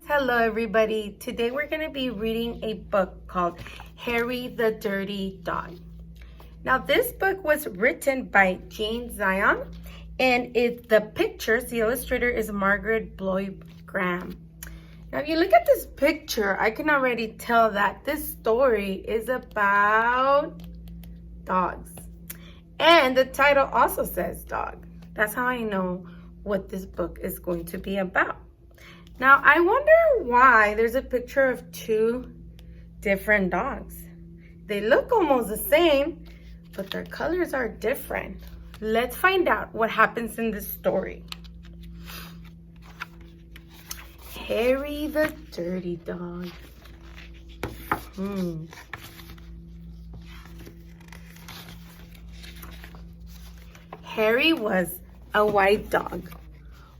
Hello everybody, today we're going to be reading a book called Harry the Dirty Dog. Now this book was written by Jane Zion and the illustrator is Margaret Bloy Graham. Now if you look at this picture, I can already tell that this story is about dogs. And the title also says dog. That's how I know what this book is going to be about. Now, I wonder why there's a picture of two different dogs. They look almost the same, but their colors are different. Let's find out what happens in this story. Harry the Dirty Dog. Harry was a white dog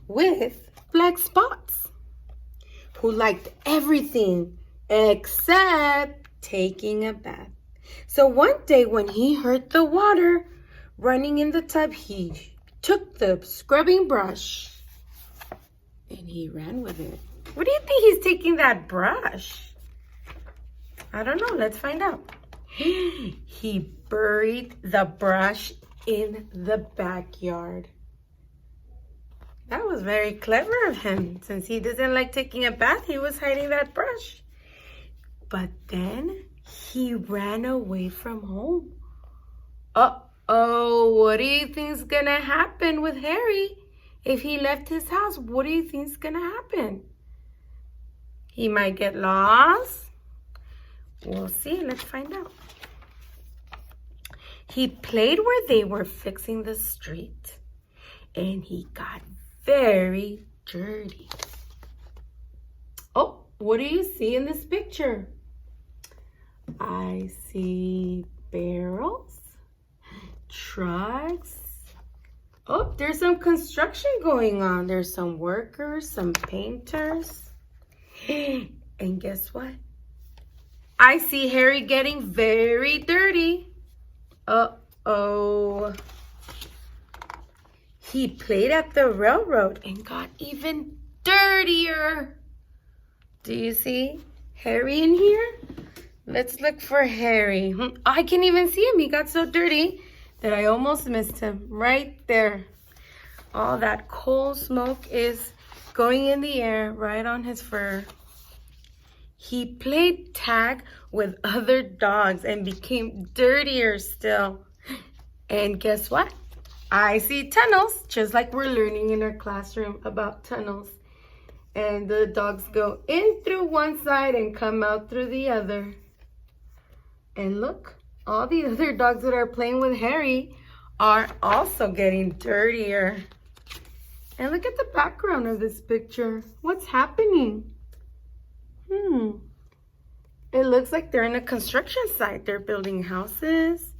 with black spots, who liked everything except taking a bath. So one day when he heard the water running in the tub, he took the scrubbing brush and he ran with it. What do you think he's taking that brush? I don't know. Let's find out. He buried the brush in the backyard. That was very clever of him. Since he doesn't like taking a bath, he was hiding that brush. But then he ran away from home. Uh-oh, what do you think's gonna happen with Harry if he left his house? What do you think's gonna happen? He might get lost. We'll see, let's find out. He played where they were fixing the street and he got very dirty. Oh, what do you see in this picture? I see barrels, trucks. Oh, there's some construction going on. There's some workers, some painters. And guess what? I see Harry getting very dirty. Uh-oh. He played at the railroad and got even dirtier. Do you see Harry in here? Let's look for Harry. I can't even see him. He got so dirty that I almost missed him right there. All that coal smoke is going in the air right on his fur. He played tag with other dogs and became dirtier still. And guess what? I see tunnels, just like we're learning in our classroom about tunnels. And the dogs go in through one side and come out through the other. And look, all the other dogs that are playing with Harry are also getting dirtier. And look at the background of this picture. What's happening? It looks like they're in a construction site. They're building houses.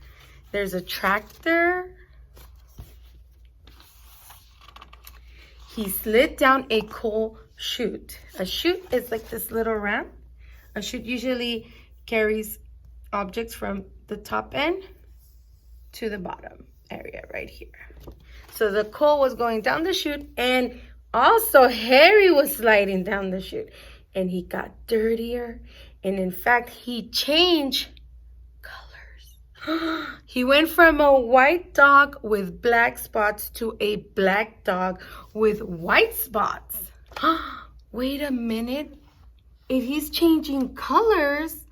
There's a tractor. He slid down a coal chute. A chute is like this little ramp. A chute usually carries objects from the top end to the bottom area right here. So the coal was going down the chute and also Harry was sliding down the chute and he got dirtier. And in fact, he changed colors. He went from a white dog with black spots to a black dog with white spots. Wait a minute. If he's changing colors,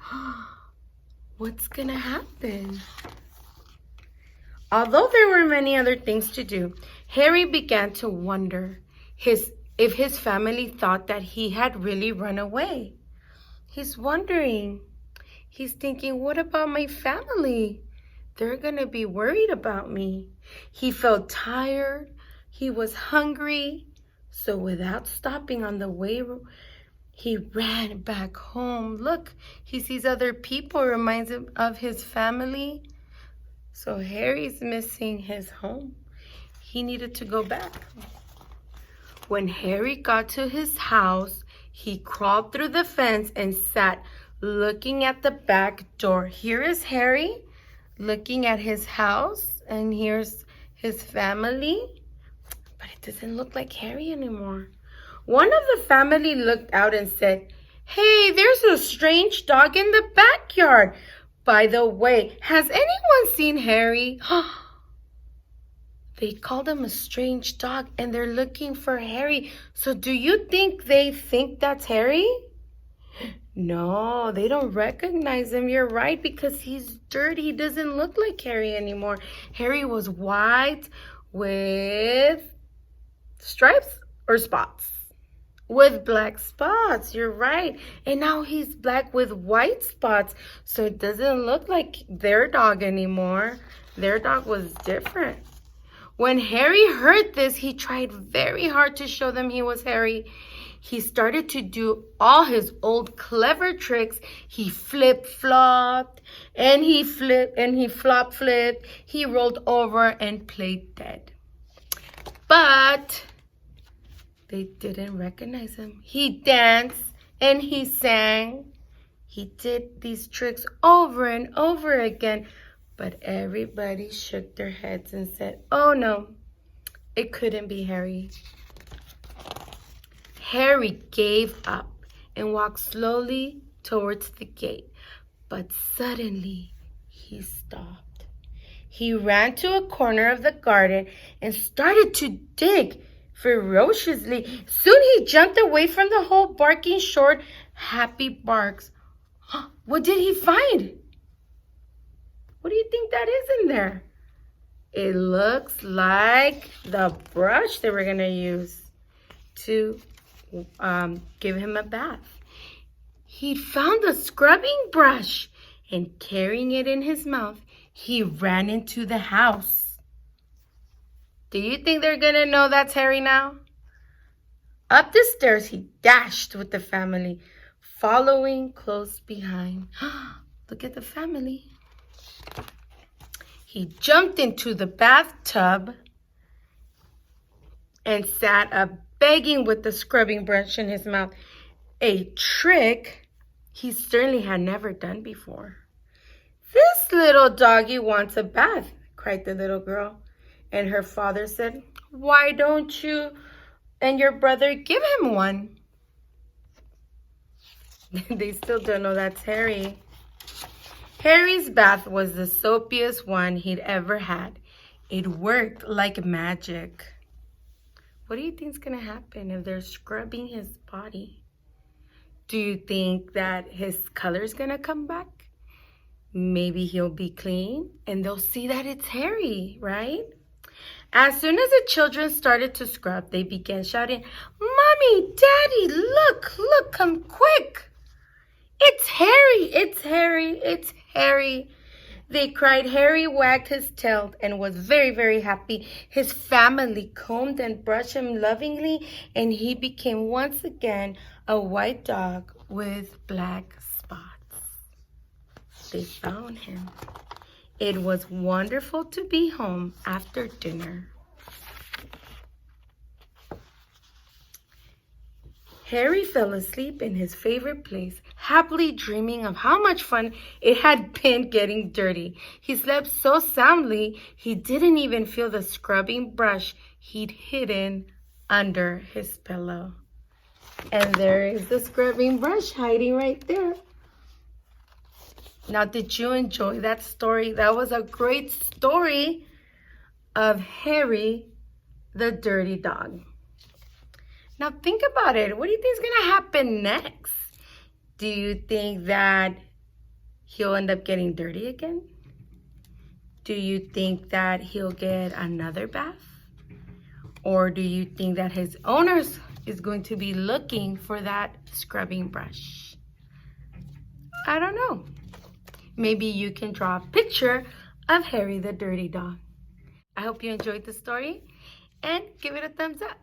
what's gonna happen? Although there were many other things to do, Harry began to wonder if his family thought that he had really run away. He's wondering. He's thinking, what about my family? They're gonna be worried about me. He felt tired. He was hungry. So without stopping on the way, he ran back home. Look, he sees other people, reminds him of his family. So Harry's missing his home. He needed to go back. When Harry got to his house, he crawled through the fence and sat looking at the back door. Here is Harry looking at his house, and here's his family. But it doesn't look like Harry anymore. One of the family looked out and said, "Hey, there's a strange dog in the backyard. By the way, has anyone seen Harry?" They called him a strange dog, and they're looking for Harry. So do you think they think that's Harry? No, they don't recognize him. You're right, because he's dirty. He doesn't look like Harry anymore. Harry was white with stripes or spots? With black spots. You're right. And now he's black with white spots. So it doesn't look like their dog anymore. Their dog was different. When Harry heard this, he tried very hard to show them he was Harry. He started to do all his old clever tricks. He flip-flopped, and he flipped, and he flop-flipped. He rolled over and played dead. But they didn't recognize him. He danced and he sang. He did these tricks over and over again. But everybody shook their heads and said, "Oh no, it couldn't be Harry." Harry gave up and walked slowly towards the gate. But suddenly he stopped. He ran to a corner of the garden and started to dig ferociously. Soon he jumped away from the hole, barking short, happy barks. What did he find? What do you think that is in there? It looks like the brush they were going to use to give him a bath. He found a scrubbing brush, and carrying it in his mouth, he ran into the house. Do you think they're going to know that's Harry now? Up the stairs he dashed with the family, following close behind. Look at the family. He jumped into the bathtub and sat up begging with the scrubbing brush in his mouth. A trick he certainly had never done before. "This little doggy wants a bath," cried the little girl. And her father said, "Why don't you and your brother give him one?" They still don't know that's Harry. Harry's bath was the soapiest one he'd ever had. It worked like magic. What do you think is going to happen if they're scrubbing his body? Do you think that his color is going to come back? Maybe he'll be clean and they'll see that it's Harry, right? As soon as the children started to scrub, they began shouting, "Mommy, Daddy, look, come quick. It's Harry, it's Harry, it's Harry." They cried. Harry wagged his tail and was very, very happy. His family combed and brushed him lovingly, and he became once again a white dog with black spots. They found him. It was wonderful to be home after dinner. Harry fell asleep in his favorite place, happily dreaming of how much fun it had been getting dirty. He slept so soundly, he didn't even feel the scrubbing brush he'd hidden under his pillow. And there is the scrubbing brush hiding right there. Now, did you enjoy that story? That was a great story of Harry the dirty dog. Now think about it. What do you think is going to happen next? Do you think that he'll end up getting dirty again? Do you think that he'll get another bath? Or do you think that his owner is going to be looking for that scrubbing brush? I don't know. Maybe you can draw a picture of Harry the dirty dog. I hope you enjoyed the story and give it a thumbs up.